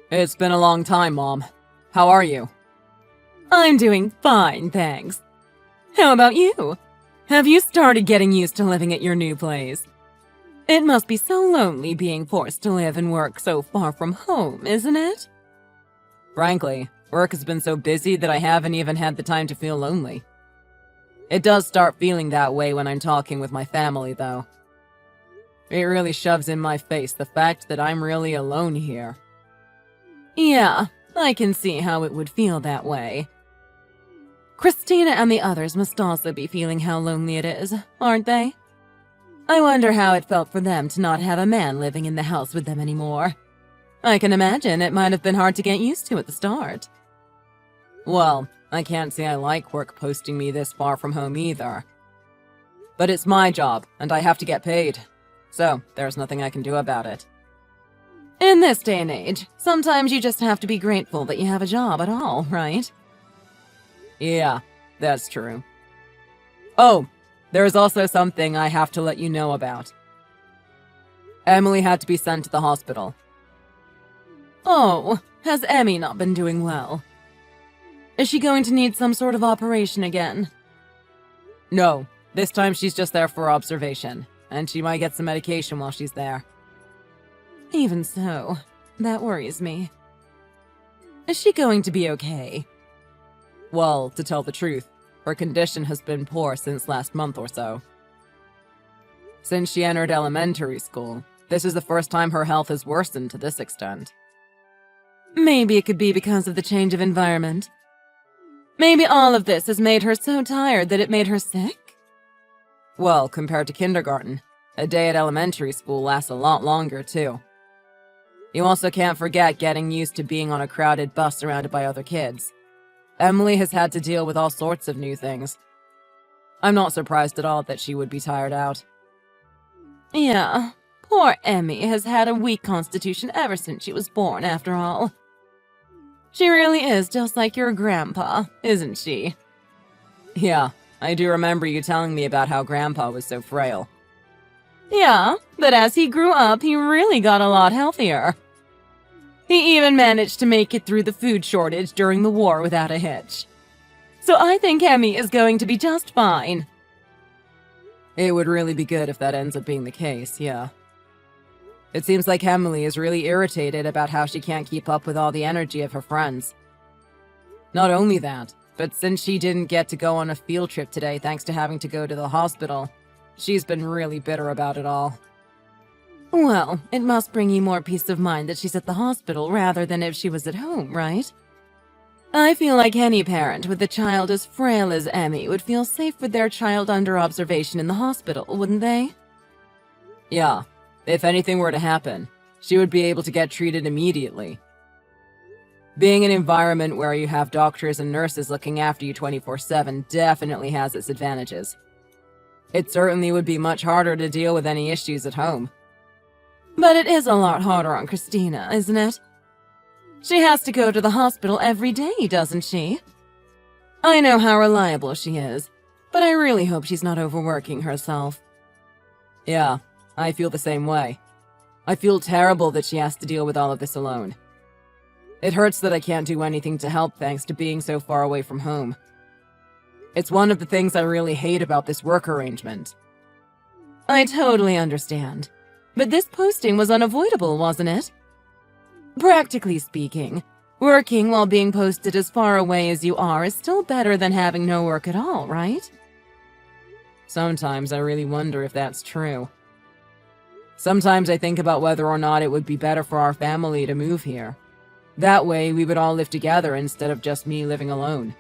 It's been a long time, Mom. How are you? I'm doing fine, thanks. How about you? Have you started getting used to living at your new place? It must be so lonely being forced to live and work so far from home, isn't it? Frankly, work has been so busy that I haven't even had the time to feel lonely. It does start feeling that way when I'm talking with my family, though. It really shoves in my face the fact that I'm really alone here. Yeah, I can see how it would feel that way. Christina and the others must also be feeling how lonely it is, aren't they? I wonder how it felt for them to not have a man living in the house with them anymore. I can imagine it might have been hard to get used to at the start. Well, I can't say I like work posting me this far from home either. But it's my job, and I have to get paid. So, there's nothing I can do about it. In this day and age, sometimes you just have to be grateful that you have a job at all, right? Yeah, that's true. Oh, there's also something I have to let you know about. Emily had to be sent to the hospital. Oh, has Emmy not been doing well? Is she going to need some sort of operation again? No, this time she's just there for observation, and she might get some medication while she's there. Even so, that worries me. Is she going to be okay? Well, to tell the truth, her condition has been poor since last month or so. Since she entered elementary school, this is the first time her health has worsened to this extent. Maybe it could be because of the change of environment. Maybe all of this has made her so tired that it made her sick? Well, compared to kindergarten, a day at elementary school lasts a lot longer, too. You also can't forget getting used to being on a crowded bus surrounded by other kids. Emily has had to deal with all sorts of new things. I'm not surprised at all that she would be tired out. Yeah, poor Emmy has had a weak constitution ever since she was born, after all. She really is just like your grandpa, isn't she? Yeah, I do remember you telling me about how Grandpa was so frail. Yeah, but as he grew up, he really got a lot healthier. He even managed to make it through the food shortage during the war without a hitch. So I think Emmy is going to be just fine. It would really be good if that ends up being the case, yeah. It seems like Emily is really irritated about how she can't keep up with all the energy of her friends. Not only that, but since she didn't get to go on a field trip today thanks to having to go to the hospital, she's been really bitter about it all. Well, it must bring you more peace of mind that she's at the hospital rather than if she was at home, right? I feel like any parent with a child as frail as Emmy would feel safe with their child under observation in the hospital, wouldn't they? Yeah, if anything were to happen, she would be able to get treated immediately. Being in an environment where you have doctors and nurses looking after you 24/7 definitely has its advantages. It certainly would be much harder to deal with any issues at home. But it is a lot harder on Christina, isn't it? She has to go to the hospital every day, doesn't she? I know how reliable she is, but I really hope she's not overworking herself. Yeah, I feel the same way. I feel terrible that she has to deal with all of this alone. It hurts that I can't do anything to help thanks to being so far away from home. It's one of the things I really hate about this work arrangement. I totally understand. But this posting was unavoidable, wasn't it? Practically speaking, working while being posted as far away as you are is still better than having no work at all, right? Sometimes I really wonder if that's true. Sometimes I think about whether or not it would be better for our family to move here. That way, we would all live together instead of just me living alone.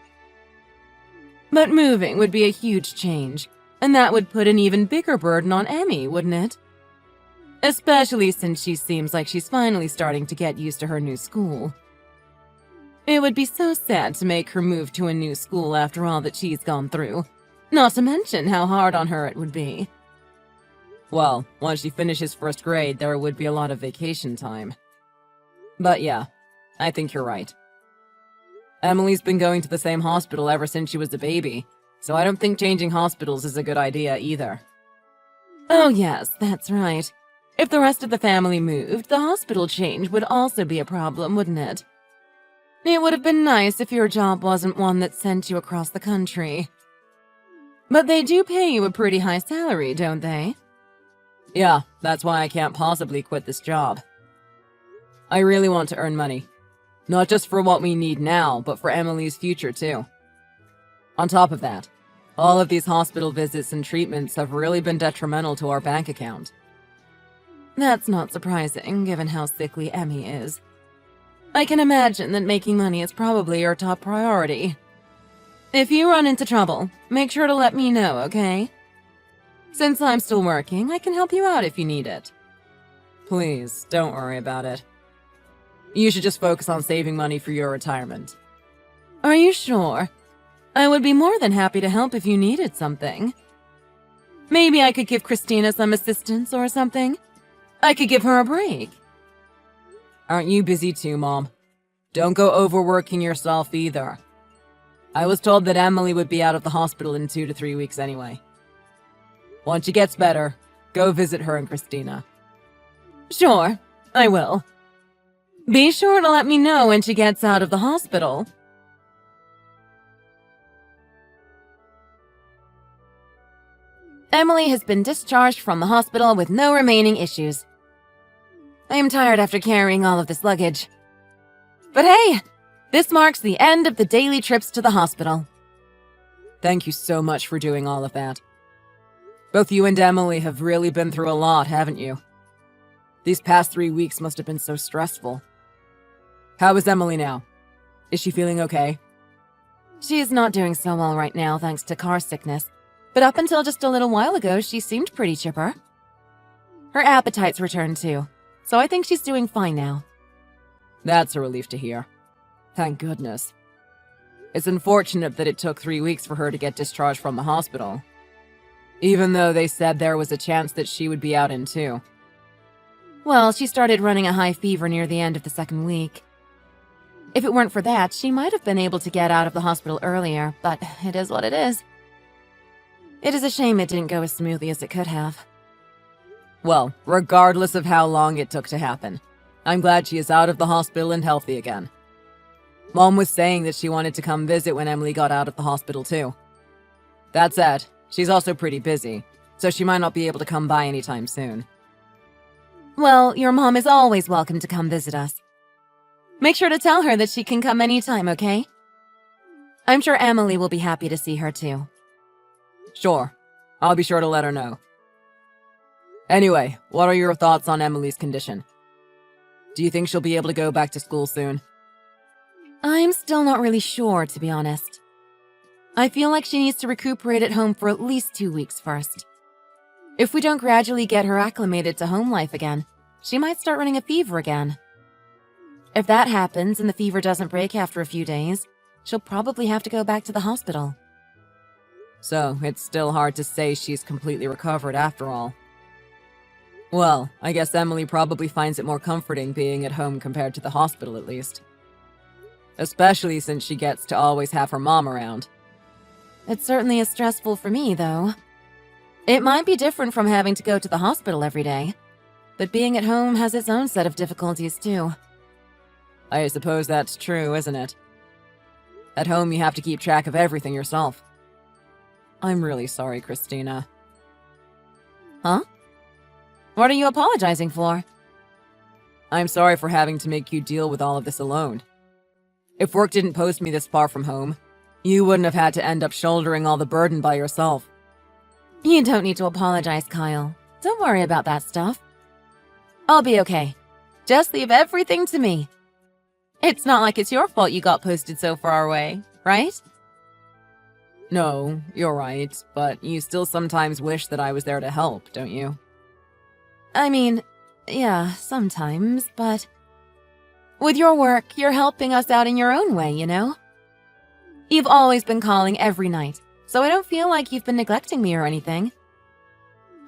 But moving would be a huge change, and that would put an even bigger burden on Emmy, wouldn't it? Especially since she seems like she's finally starting to get used to her new school. It would be so sad to make her move to a new school after all that she's gone through, not to mention how hard on her it would be. Well, once she finishes first grade, there would be a lot of vacation time. But yeah, I think you're right. Emily's been going to the same hospital ever since she was a baby, so I don't think changing hospitals is a good idea either. Oh yes, that's right. If the rest of the family moved, the hospital change would also be a problem, wouldn't it? It would have been nice if your job wasn't one that sent you across the country. But they do pay you a pretty high salary, don't they? Yeah, that's why I can't possibly quit this job. I really want to earn money. Not just for what we need now, but for Emily's future too. On top of that, all of these hospital visits and treatments have really been detrimental to our bank account. That's not surprising, given how sickly Emmy is. I can imagine that making money is probably your top priority. If you run into trouble, make sure to let me know, okay? Since I'm still working, I can help you out if you need it. Please, don't worry about it. You should just focus on saving money for your retirement. Are you sure? I would be more than happy to help if you needed something. Maybe I could give Christina some assistance or something. I could give her a break. Aren't you busy too, Mom? Don't go overworking yourself either. I was told that Emily would be out of the hospital in 2 to 3 weeks anyway. Once she gets better, go visit her and Christina. Sure, I will. Be sure to let me know when she gets out of the hospital. Emily has been discharged from the hospital with no remaining issues. I am tired after carrying all of this luggage. But hey, this marks the end of the daily trips to the hospital. Thank you so much for doing all of that. Both you and Emily have really been through a lot, haven't you? These past 3 weeks must have been so stressful. How is Emily now? Is she feeling okay? She is not doing so well right now thanks to car sickness, but up until just a little while ago she seemed pretty chipper. Her appetite's returned too, so I think she's doing fine now. That's a relief to hear. Thank goodness. It's unfortunate that it took 3 weeks for her to get discharged from the hospital, even though they said there was a chance that she would be out in 2. Well, she started running a high fever near the end of the 2nd week. If it weren't for that, she might have been able to get out of the hospital earlier, but it is what it is. It is a shame it didn't go as smoothly as it could have. Well, regardless of how long it took to happen, I'm glad she is out of the hospital and healthy again. Mom was saying that she wanted to come visit when Emily got out of the hospital too. That said, she's also pretty busy, so she might not be able to come by anytime soon. Well, your mom is always welcome to come visit us. Make sure to tell her that she can come anytime, okay? I'm sure Emily will be happy to see her too. Sure, I'll be sure to let her know. Anyway, what are your thoughts on Emily's condition? Do you think she'll be able to go back to school soon? I'm still not really sure, to be honest. I feel like she needs to recuperate at home for at least 2 weeks first. If we don't gradually get her acclimated to home life again, she might start running a fever again. If that happens and the fever doesn't break after a few days, she'll probably have to go back to the hospital. So, it's still hard to say she's completely recovered after all. Well, I guess Emily probably finds it more comforting being at home compared to the hospital at least. Especially since she gets to always have her mom around. It certainly is stressful for me, though. It might be different from having to go to the hospital every day, but being at home has its own set of difficulties too. I suppose that's true, isn't it? At home you have to keep track of everything yourself. I'm really sorry, Christina. Huh? What are you apologizing for? I'm sorry for having to make you deal with all of this alone. If work didn't post me this far from home, you wouldn't have had to end up shouldering all the burden by yourself. You don't need to apologize, Kyle. Don't worry about that stuff. I'll be okay. Just leave everything to me. It's not like it's your fault you got posted so far away, right? No, you're right, but you still sometimes wish that I was there to help, don't you? I mean, yeah, sometimes, but... with your work, you're helping us out in your own way, you know? You've always been calling every night, so I don't feel like you've been neglecting me or anything.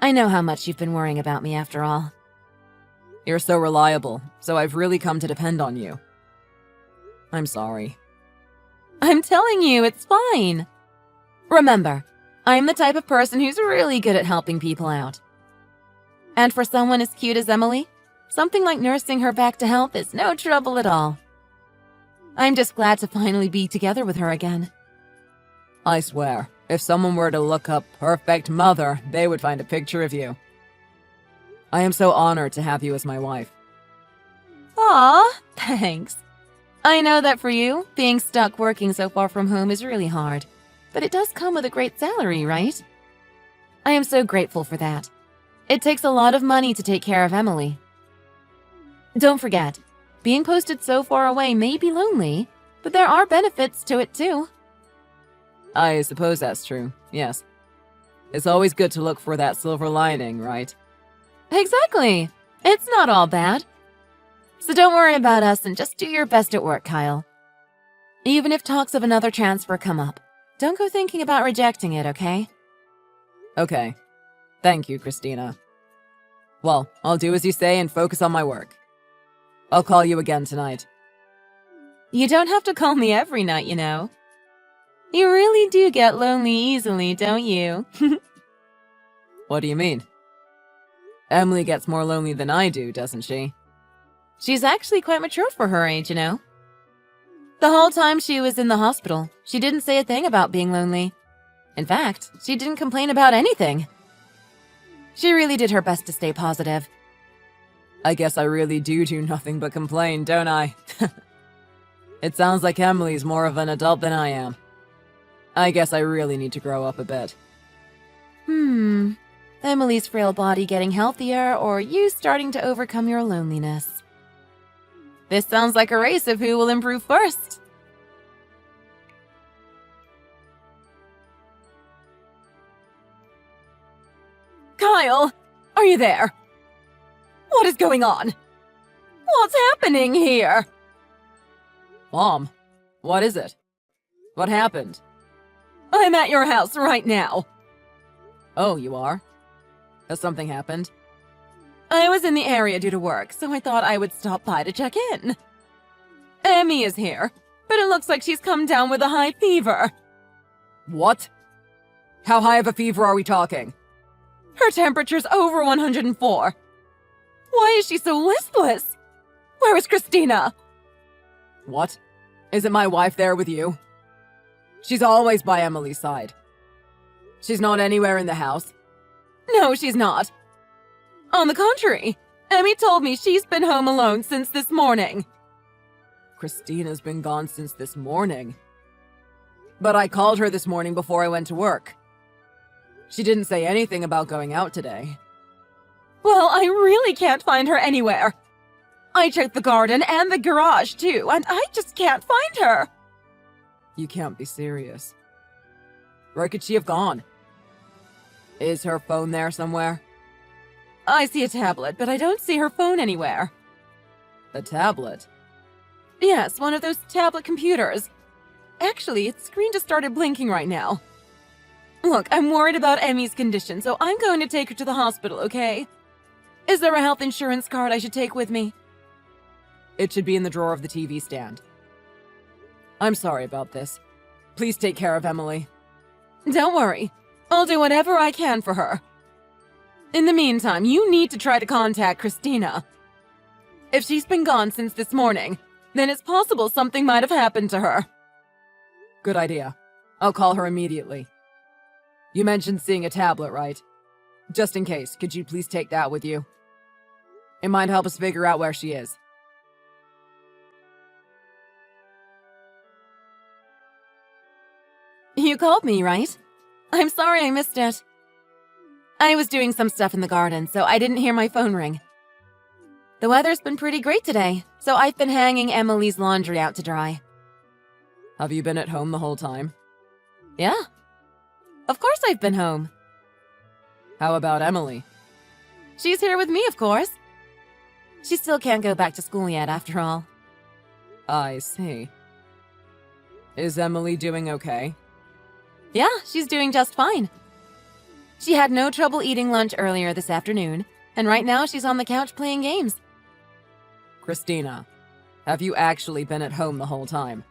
I know how much you've been worrying about me after all. You're so reliable, so I've really come to depend on you. I'm sorry. I'm telling you, it's fine. Remember, I'm the type of person who's really good at helping people out. And for someone as cute as Emily, something like nursing her back to health is no trouble at all. I'm just glad to finally be together with her again. I swear, if someone were to look up perfect mother, they would find a picture of you. I am so honored to have you as my wife. Aw, thanks. I know that for you, being stuck working so far from home is really hard, but it does come with a great salary, right? I am so grateful for that. It takes a lot of money to take care of Emily. Don't forget, being posted so far away may be lonely, but there are benefits to it too. I suppose that's true, yes. It's always good to look for that silver lining, right? Exactly. It's not all bad. So don't worry about us and just do your best at work, Kyle. Even if talks of another transfer come up, don't go thinking about rejecting it, okay? Okay. Thank you, Christina. Well, I'll do as you say and focus on my work. I'll call you again tonight. You don't have to call me every night, you know. You really do get lonely easily, don't you? What do you mean? Emily gets more lonely than I do, doesn't she? She's actually quite mature for her age, you know. The whole time she was in the hospital, she didn't say a thing about being lonely. In fact, she didn't complain about anything. She really did her best to stay positive. I guess I really do nothing but complain, don't I? It sounds like Emily's more of an adult than I am. I guess I really need to grow up a bit. Emily's frail body getting healthier, or you starting to overcome your loneliness? This sounds like a race of who will improve first. Kyle, are you there? What is going on? What's happening here? Mom, what is it? What happened? I'm at your house right now. Oh, you are? Has something happened? I was in the area due to work, so I thought I would stop by to check in. Emmy is here, but it looks like she's come down with a high fever. What? How high of a fever are we talking? Her temperature's over 104. Why is she so listless? Where is Christina? What? Isn't my wife there with you? She's always by Emily's side. She's not anywhere in the house. No, she's not. On the contrary, Emmy told me she's been home alone since this morning. Christina's been gone since this morning. But I called her this morning before I went to work. She didn't say anything about going out today. Well, I really can't find her anywhere. I checked the garden and the garage too, and I just can't find her. You can't be serious. Where could she have gone? Is her phone there somewhere? I see a tablet, but I don't see her phone anywhere. A tablet? Yes, one of those tablet computers. Actually, its screen just started blinking right now. Look, I'm worried about Emmy's condition, so I'm going to take her to the hospital, okay? Is there a health insurance card I should take with me? It should be in the drawer of the TV stand. I'm sorry about this. Please take care of Emily. Don't worry. I'll do whatever I can for her. In the meantime, you need to try to contact Christina. If she's been gone since this morning, then it's possible something might have happened to her. Good idea. I'll call her immediately. You mentioned seeing a tablet, right? Just in case, could you please take that with you? It might help us figure out where she is. You called me, right? I'm sorry I missed it. I was doing some stuff in the garden, so I didn't hear my phone ring. The weather's been pretty great today, so I've been hanging Emily's laundry out to dry. Have you been at home the whole time? Yeah. Of course I've been home. How about Emily? She's here with me, of course. She still can't go back to school yet, after all. I see. Is Emily doing okay? Yeah, she's doing just fine. She had no trouble eating lunch earlier this afternoon, and right now she's on the couch playing games. Christina, have you actually been at home the whole time?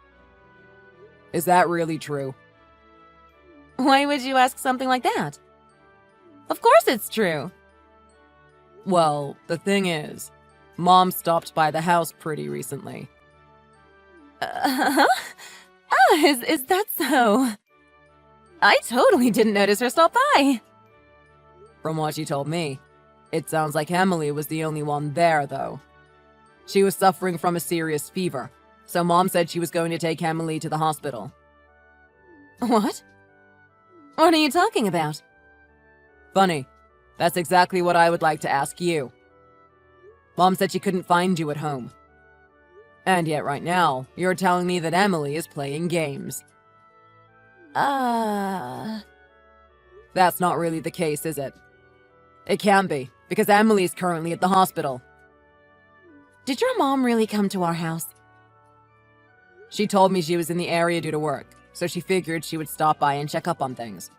Is that really true? Why would you ask something like that? Of course it's true. Well, the thing is, Mom stopped by the house pretty recently. Huh? Is that so? I totally didn't notice her stop by. From what she told me, it sounds like Emily was the only one there, though. She was suffering from a serious fever, so Mom said she was going to take Emily to the hospital. What? What are you talking about? Funny. That's exactly what I would like to ask you. Mom said she couldn't find you at home. And yet right now, you're telling me that Emily is playing games. That's not really the case, is it? It can be, because Emily's currently at the hospital. Did your mom really come to our house? She told me she was in the area due to work, so she figured she would stop by and check up on things.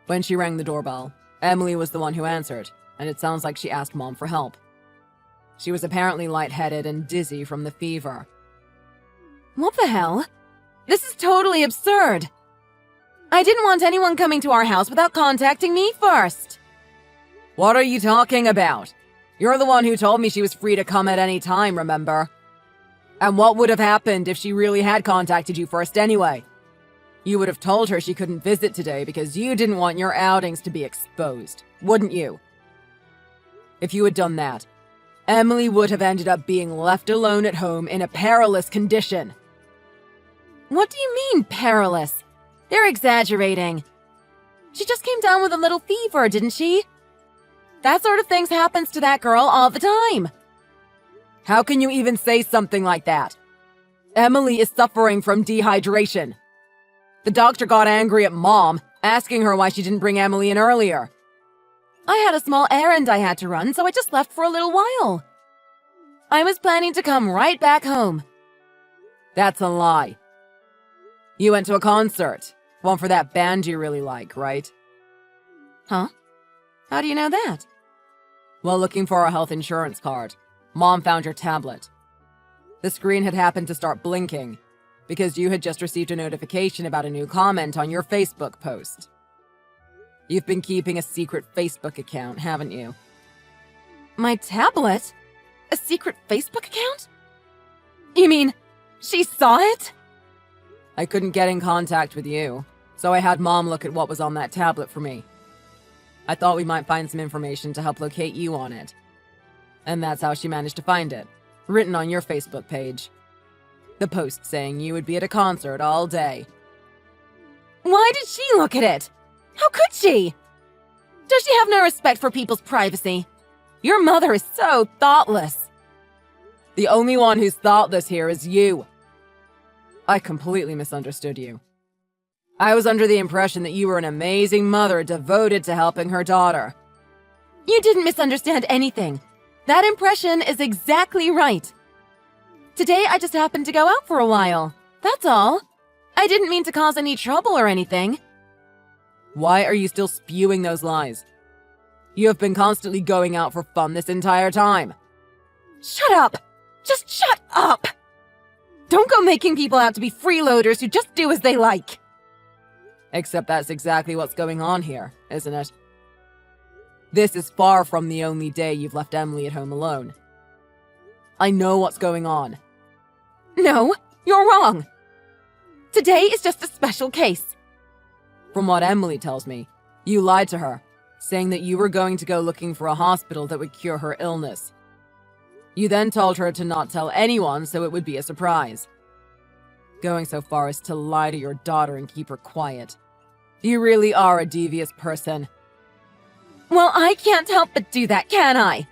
When she rang the doorbell, Emily was the one who answered, and it sounds like she asked Mom for help. She was apparently lightheaded and dizzy from the fever. What the hell? This is totally absurd! I didn't want anyone coming to our house without contacting me first! What are you talking about? You're the one who told me she was free to come at any time, remember? And what would have happened if she really had contacted you first anyway? You would have told her she couldn't visit today because you didn't want your outings to be exposed, wouldn't you? If you had done that, Emily would have ended up being left alone at home in a perilous condition. What do you mean, perilous? They're exaggerating. She just came down with a little fever, didn't she? That sort of thing happens to that girl all the time. How can you even say something like that? Emily is suffering from dehydration. The doctor got angry at Mom, asking her why she didn't bring Emily in earlier. I had a small errand I had to run, so I just left for a little while. I was planning to come right back home. That's a lie. You went to a concert. One for that band you really like, right? Huh? How do you know that? While looking for a health insurance card, Mom found your tablet. The screen had happened to start blinking, because you had just received a notification about a new comment on your Facebook post. You've been keeping a secret Facebook account, haven't you? My tablet? A secret Facebook account? You mean, she saw it? I couldn't get in contact with you, so I had Mom look at what was on that tablet for me. I thought we might find some information to help locate you on it. And that's how she managed to find it, written on your Facebook page. The post saying you would be at a concert all day. Why did she look at it? How could she? Does she have no respect for people's privacy? Your mother is so thoughtless. The only one who's thoughtless here is you. I completely misunderstood you. I was under the impression that you were an amazing mother devoted to helping her daughter. You didn't misunderstand anything. That impression is exactly right. Today I just happened to go out for a while. That's all. I didn't mean to cause any trouble or anything. Why are you still spewing those lies? You have been constantly going out for fun this entire time. Shut up! Just shut up! Don't go making people out to be freeloaders who just do as they like. Except that's exactly what's going on here, isn't it? This is far from the only day you've left Emily at home alone. I know what's going on. No, you're wrong. Today is just a special case. From what Emily tells me, you lied to her, saying that you were going to go looking for a hospital that would cure her illness. You then told her to not tell anyone so it would be a surprise. Going so far as to lie to your daughter and keep her quiet. You really are a devious person. Well, I can't help but do that, can I?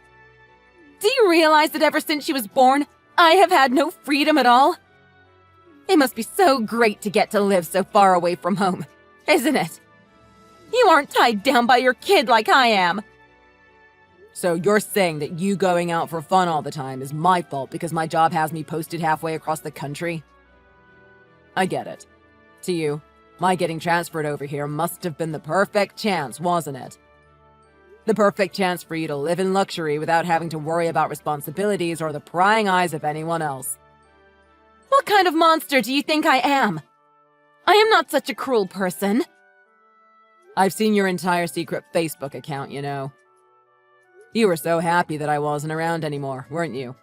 Do you realize that ever since she was born, I have had no freedom at all? It must be so great to get to live so far away from home, isn't it? You aren't tied down by your kid like I am. So you're saying that you going out for fun all the time is my fault because my job has me posted halfway across the country? I get it. To you, my getting transferred over here must have been the perfect chance, wasn't it? The perfect chance for you to live in luxury without having to worry about responsibilities or the prying eyes of anyone else. What kind of monster do you think I am? I am not such a cruel person. I've seen your entire secret Facebook account, you know. You were so happy that I wasn't around anymore, weren't you?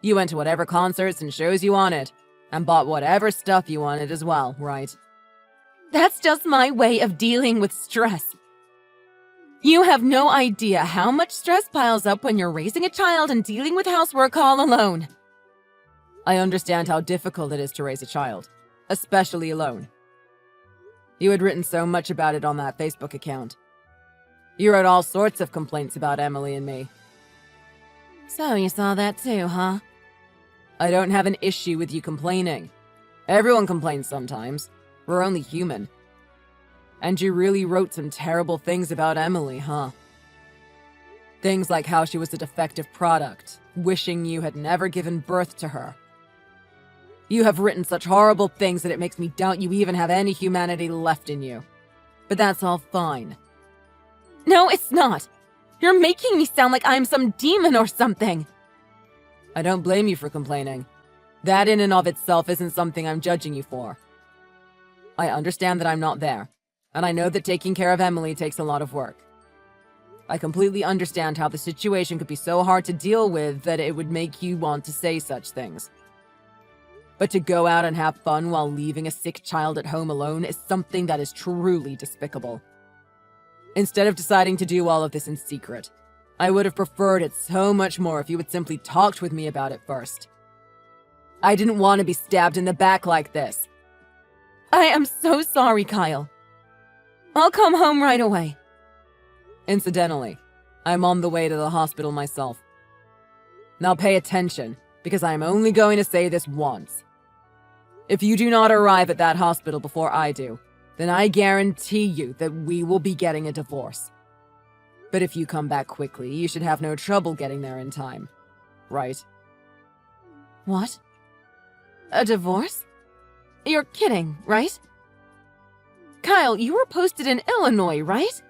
You went to whatever concerts and shows you wanted, and bought whatever stuff you wanted as well, right? That's just my way of dealing with stress. You have no idea how much stress piles up when you're raising a child and dealing with housework all alone. I understand how difficult it is to raise a child, especially alone. You had written so much about it on that Facebook account. You wrote all sorts of complaints about Emily and me. So you saw that too, huh? I don't have an issue with you complaining. Everyone complains sometimes. We're only human. And you really wrote some terrible things about Emily, huh? Things like how she was a defective product, wishing you had never given birth to her. You have written such horrible things that it makes me doubt you even have any humanity left in you. But that's all fine. No, it's not. You're making me sound like I'm some demon or something. I don't blame you for complaining. That in and of itself isn't something I'm judging you for. I understand that I'm not there, and I know that taking care of Emily takes a lot of work. I completely understand how the situation could be so hard to deal with that it would make you want to say such things. But to go out and have fun while leaving a sick child at home alone is something that is truly despicable. Instead of deciding to do all of this in secret, I would have preferred it so much more if you had simply talked with me about it first. I didn't want to be stabbed in the back like this. I am so sorry, Kyle. I'll come home right away. Incidentally, I'm on the way to the hospital myself. Now pay attention, because I am only going to say this once. If you do not arrive at that hospital before I do, then I guarantee you that we will be getting a divorce. But if you come back quickly, you should have no trouble getting there in time. Right? What? A divorce? You're kidding, right? Kyle, you were posted in Illinois, right?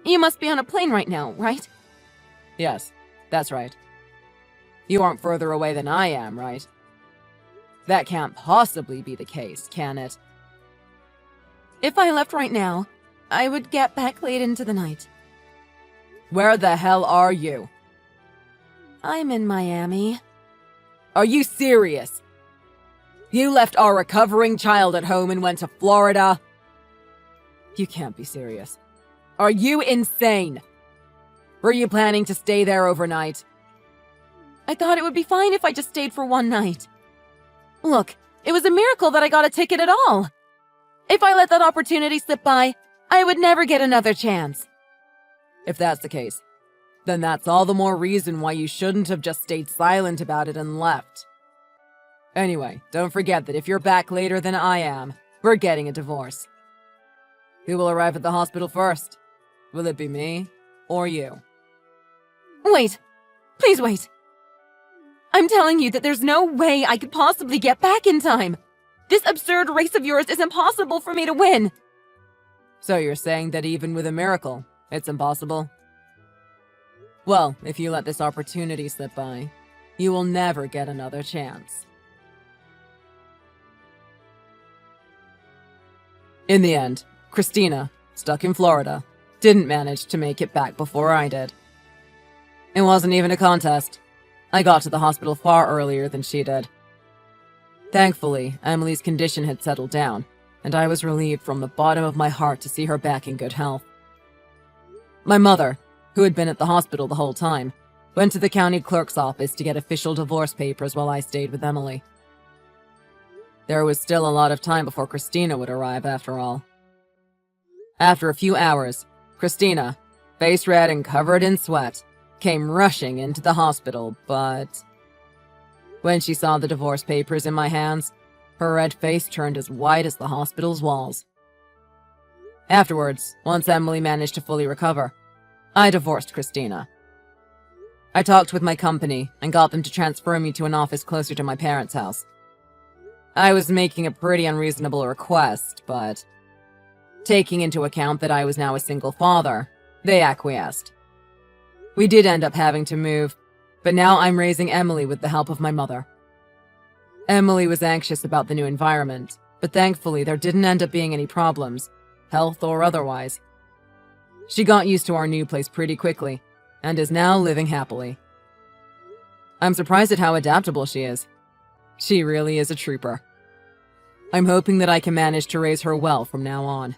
You must be on a plane right now, right? Yes, that's right. You aren't further away than I am, right? That can't possibly be the case, can it? If I left right now, I would get back late into the night. Where the hell are you? I'm in Miami. Are you serious? You left our recovering child at home and went to Florida? You can't be serious. Are you insane? Were you planning to stay there overnight? I thought it would be fine if I just stayed for one night. Look, it was a miracle that I got a ticket at all. If I let that opportunity slip by, I would never get another chance. If that's the case, then that's all the more reason why you shouldn't have just stayed silent about it and left. Anyway, don't forget that if you're back later than I am, we're getting a divorce. Who will arrive at the hospital first? Will it be me or you? Wait! Please wait! I'm telling you that there's no way I could possibly get back in time! This absurd race of yours is impossible for me to win! So you're saying that even with a miracle, it's impossible? Well, if you let this opportunity slip by, you will never get another chance. In the end, Christina, stuck in Florida, didn't manage to make it back before I did. It wasn't even a contest. I got to the hospital far earlier than she did. Thankfully, Emily's condition had settled down, and I was relieved from the bottom of my heart to see her back in good health. My mother, who had been at the hospital the whole time, went to the county clerk's office to get official divorce papers while I stayed with Emily. There was still a lot of time before Christina would arrive, after all. After a few hours, Christina, face red and covered in sweat, came rushing into the hospital, but when she saw the divorce papers in my hands, her red face turned as white as the hospital's walls. Afterwards, once Emily managed to fully recover, I divorced Christina. I talked with my company and got them to transfer me to an office closer to my parents' house. I was making a pretty unreasonable request, but taking into account that I was now a single father, they acquiesced. We did end up having to move, but now I'm raising Emily with the help of my mother. Emily was anxious about the new environment, but thankfully there didn't end up being any problems, health or otherwise. She got used to our new place pretty quickly, and is now living happily. I'm surprised at how adaptable she is. She really is a trooper. I'm hoping that I can manage to raise her well from now on.